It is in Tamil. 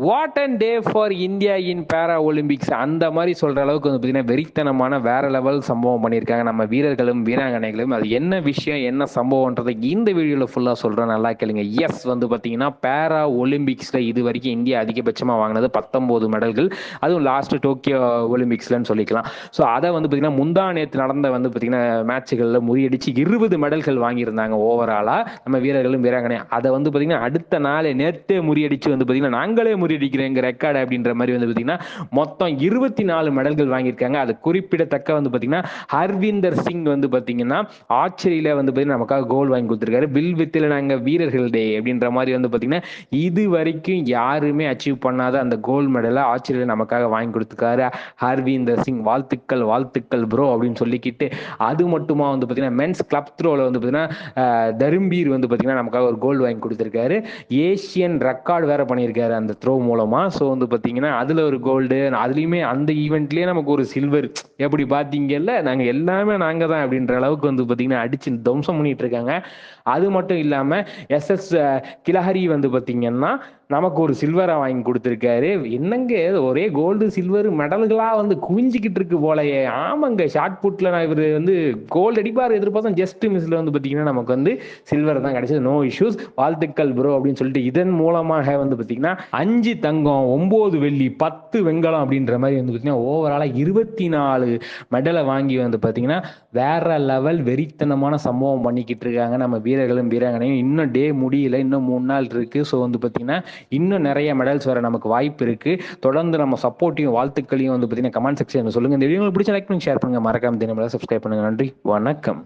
What and day for India in பேரா ஒலிம்பிக்ஸ் அந்த மாதிரி சொல்ற அளவுக்கு வந்து பார்த்தீங்கன்னா வெறித்தனமான வேற லெவல் சம்பவம் பண்ணியிருக்காங்க நம்ம வீரர்களும் வீராங்கனைகளும். அது என்ன விஷயம் என்ன சம்பவம்ன்றதை இந்த வீடியோவில் ஃபுல்லாக சொல்கிறேன், நல்லா கேளுங்க. எஸ் வந்து பார்த்தீங்கன்னா பேரா ஒலிம்பிக்ஸில் இது வரைக்கும் இந்தியா அதிகபட்சமாக வாங்கினது 19 மெடல்கள். அதுவும் லாஸ்ட் டோக்கியோ ஒலிம்பிக்ஸ்லன்னு சொல்லிக்கலாம். ஸோ அதை வந்து பார்த்தீங்கன்னா முந்தா நேற்று நடந்த வந்து பார்த்தீங்கன்னா மேட்சுகளில் முறியடிச்சு 20 மெடல்கள் வாங்கியிருந்தாங்க ஓவராலாக நம்ம வீரர்களும் வீராங்கனை. அதை வந்து பார்த்தீங்கன்னா அடுத்த நாளே நேற்றே முறியடிச்சு வந்து பார்த்தீங்கன்னா நாங்களே முறியடிக்கிறேங்க ரெக்கார்டு அப்படின்ற மாதிரி வந்து பார்த்தீங்கன்னா மொத்தம் 24 மெடல்கள் வாங்கியிருக்காங்க. அது குறிப்பிடத்தக்க வந்து பார்த்தீங்கன்னா ஹர்விந்தர் சிங் வந்து பார்த்தீங்கன்னா ஆர்ச்சரியில வந்து பார்த்தீங்கன்னா நமக்காக கோல் வாங்கி கொடுத்துருக்காரு. வில் வித்தில் நாங்கள் வீரர்கள் டே அப்படின்ற மாதிரி வந்து பார்த்தீங்கன்னா இது வரைக்கும் யாருமே அச்சீவ் பண்ணாத அந்த கோல்டு மெடலை ஆர்ச்சரியில நமக்காக வாங்கி கொடுத்துருக்காரு ஹர்விந்தர் சிங். வாழ்த்துக்கள் வாழ்த்துக்கள் ப்ரோ அப்படின்னு சொல்லிக்கிட்டு, அது மட்டுமா வந்து பார்த்தீங்கன்னா மென்ஸ் கிளப் த்ரோவில் வந்து பார்த்தீங்கன்னா தரும்பீர் வந்து பார்த்தீங்கன்னா நமக்காக ஒரு கோல்டு வாங்கி கொடுத்துருக்காரு. ஏசியன் ரெக்கார்டு வேற பண்ணியிருக்காரு அந்த த்ரோ மூலமா. ஸோ வந்து பார்த்தீங்கன்னா அதில் ஒரு கோல்டு, அதுலேயுமே அந்த ஈவெண்ட்லேயே நமக்கு ஒரு சில்வர். எப்படி பார்த்தீங்கல்ல, நாங்கள் எல்லாமே நாங்கள் தான் அப்படின்ற அளவுக்கு வந்து பார்த்தீங்கன்னா அடிச்சு தம்சம் பண்ணிட்டு இருக்காங்க. அது மட்டும் இல்லாமல் எஸ்எஸ் கிலஹரி வந்து பார்த்தீங்கன்னா நமக்கு ஒரு சில்வரை வாங்கி கொடுத்துருக்காரு. என்னங்க ஒரே கோல்டு சில்வர் மெடல்களாக வந்து குவிஞ்சிக்கிட்டு இருக்கு போலயே. ஆமாங்க, ஷார்ட் புட்டில் நான் இவர் வந்து கோல்டு அடிப்பார் எதிர்பார்த்தோம், ஜஸ்ட் மிஸ்ல வந்து பார்த்தீங்கன்னா நமக்கு வந்து சில்வர் தான் கிடைச்சது. நோ இஷ்யூஸ், வாழ்த்துக்கள் ப்ரோ அப்படின்னு சொல்லிட்டு இதன் மூலமாக வந்து பார்த்தீங்கன்னா 5 தங்கம் 9 வெள்ளி 10 வெங்கலம் அப்படின்ற மாதிரி வந்து பார்த்தீங்கன்னா ஓவராலாக 24 மெடலை வாங்கி வந்து பார்த்தீங்கன்னா வேற லெவல் வெறித்தனமான சம்பவம் பண்ணிக்கிட்டு இருக்காங்க நம்ம வீரர்களும் வீராங்கனையும். இன்னும் டே முடியல, இன்னும் 3 நாள் இருக்கு. ஸோ வந்து பார்த்தீங்கன்னா இன்னும் நிறைய மெடல்ஸ் வர நமக்கு வாய்ப்பு இருக்கு. தொடர்ந்து நம்ம சப்போர்ட்டையும் வாழ்த்துக்களையும் வந்து பார்த்தீங்கன்னா கமெண்ட் செக்ஷன் சொல்லுங்க. இந்த வீடியோ பிடிச்ச லைக் பண்ணி ஷேர் பண்ணுங்க, மறக்காம தினமுறை சப்ஸ்கிரைப் பண்ணுங்க. நன்றி, வணக்கம்.